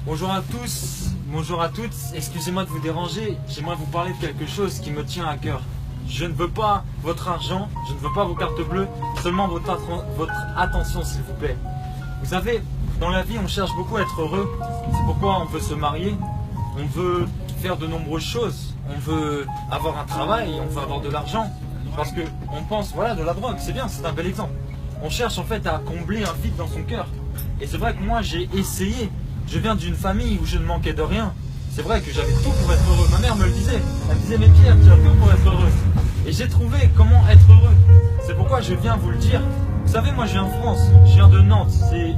Bonjour à tous, bonjour à toutes, excusez-moi de vous déranger, j'aimerais vous parler de quelque chose qui me tient à cœur. Je ne veux pas votre argent, je ne veux pas vos cartes bleues, seulement votre attention s'il vous plaît. Vous savez, dans la vie on cherche beaucoup à être heureux, c'est pourquoi on veut se marier, on veut faire de nombreuses choses, on veut avoir un travail, on veut avoir de l'argent, parce qu'on pense, voilà, de la drogue, c'est bien, c'est un bel exemple. On cherche en fait à combler un vide dans son cœur. Et c'est vrai que moi j'ai essayé. Je viens d'une famille où je ne manquais de rien. C'est vrai que j'avais tout pour être heureux. Ma mère me le disait. Elle me disait, mais Pierre, tu as tout pour être heureux. Et j'ai trouvé comment être heureux. C'est pourquoi je viens vous le dire. Vous savez, moi je viens de France. Je viens de Nantes. C'est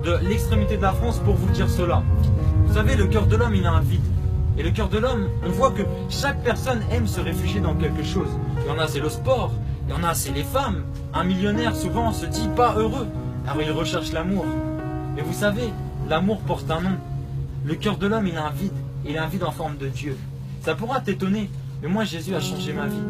de l'extrémité de la France pour vous dire cela. Vous savez, le cœur de l'homme, il a un vide. Et le cœur de l'homme, on voit que chaque personne aime se réfugier dans quelque chose. Il y en a, c'est le sport. Il y en a, c'est les femmes. Un millionnaire, souvent, se dit pas heureux. Alors il recherche l'amour. Et vous savez, l'amour porte un nom. Le cœur de l'homme, il a un vide. Il a un vide en forme de Dieu. Ça pourra t'étonner, mais moi, Jésus a changé ma vie.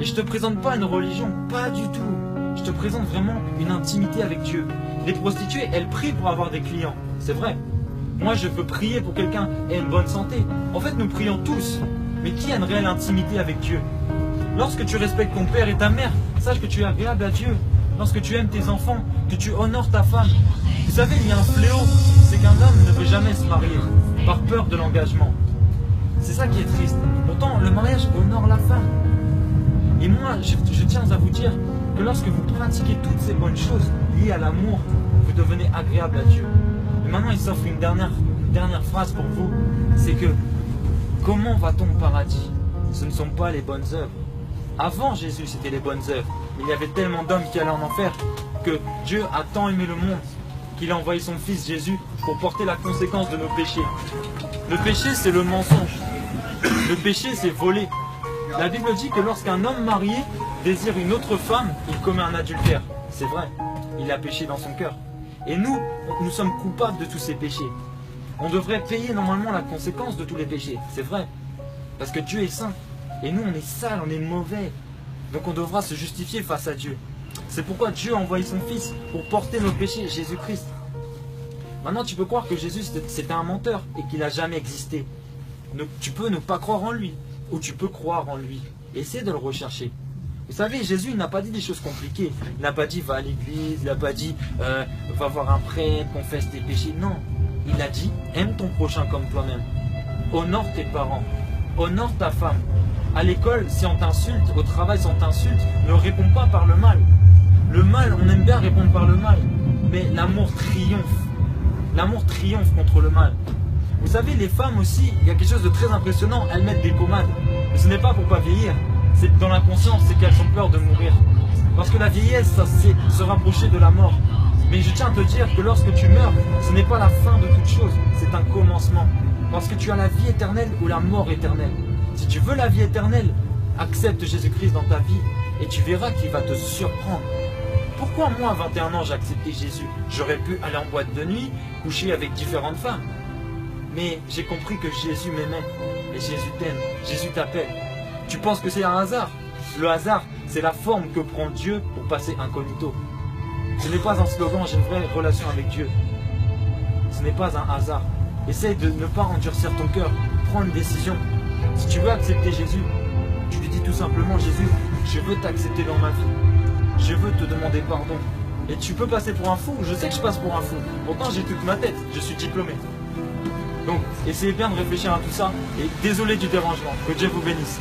Et je te présente pas une religion, pas du tout. Je te présente vraiment une intimité avec Dieu. Les prostituées, elles prient pour avoir des clients. C'est vrai. Moi, je peux prier pour quelqu'un ait une bonne santé. En fait, nous prions tous. Mais qui a une réelle intimité avec Dieu? Lorsque tu respectes ton père et ta mère, sache que tu es agréable à Dieu. Lorsque tu aimes tes enfants, que tu honores ta femme. Vous savez, il y a un fléau, c'est qu'un homme ne veut jamais se marier, par peur de l'engagement. C'est ça qui est triste. Pourtant, le mariage honore la femme. Et moi, je tiens à vous dire que lorsque vous pratiquez toutes ces bonnes choses liées à l'amour, vous devenez agréable à Dieu. Et maintenant, il s'offre une dernière phrase pour vous, c'est que, comment va-t-on au paradis? Ce ne sont pas les bonnes œuvres. Avant Jésus, c'était les bonnes œuvres. Il y avait tellement d'hommes qui allaient en enfer que Dieu a tant aimé le monde qu'il a envoyé son fils Jésus pour porter la conséquence de nos péchés. Le péché, c'est le mensonge. Le péché, c'est voler. La Bible dit que lorsqu'un homme marié désire une autre femme, il commet un adultère. C'est vrai, il a péché dans son cœur. Et nous sommes coupables de tous ces péchés. On devrait payer normalement la conséquence de tous les péchés. C'est vrai, parce que Dieu est saint. Et nous, on est sales, on est mauvais. Donc on devra se justifier face à Dieu. C'est pourquoi Dieu a envoyé son Fils pour porter nos péchés, Jésus-Christ. Maintenant, tu peux croire que Jésus, c'était un menteur et qu'il n'a jamais existé. Tu peux ne pas croire en lui, ou tu peux croire en lui. Essaie de le rechercher. Vous savez, Jésus, il n'a pas dit des choses compliquées. Il n'a pas dit, va à l'église, il n'a pas dit, va voir un prêtre, confesse tes péchés. Non, il a dit, aime ton prochain comme toi-même. Honore tes parents, honore ta femme. À l'école, si on t'insulte, au travail, si on t'insulte, ne réponds pas par le mal. Le mal, on aime bien répondre par le mal. Mais l'amour triomphe. L'amour triomphe contre le mal. Vous savez, les femmes aussi, il y a quelque chose de très impressionnant, elles mettent des pommades. Mais ce n'est pas pour pas vieillir. C'est dans la conscience, c'est qu'elles ont peur de mourir. Parce que la vieillesse, ça, c'est se rapprocher de la mort. Mais je tiens à te dire que lorsque tu meurs, ce n'est pas la fin de toute chose, c'est un commencement. Parce que tu as la vie éternelle ou la mort éternelle. Si tu veux la vie éternelle, accepte Jésus-Christ dans ta vie et tu verras qu'il va te surprendre. Pourquoi moi, à 21 ans, j'ai accepté Jésus? J'aurais pu aller en boîte de nuit, coucher avec différentes femmes. Mais j'ai compris que Jésus m'aimait et Jésus t'aime, Jésus t'appelle. Tu penses que c'est un hasard? Le hasard, c'est la forme que prend Dieu pour passer incognito. Ce n'est pas un slogan, j'ai une vraie relation avec Dieu. Ce n'est pas un hasard. Essaye de ne pas endurcir ton cœur. Prends une décision. Si tu veux accepter Jésus, tu lui dis tout simplement, Jésus, je veux t'accepter dans ma vie. Je veux te demander pardon. Et tu peux passer pour un fou, je sais que je passe pour un fou. Pourtant j'ai toute ma tête, je suis diplômé. Donc essayez bien de réfléchir à tout ça. Et désolé du dérangement, que Dieu vous bénisse.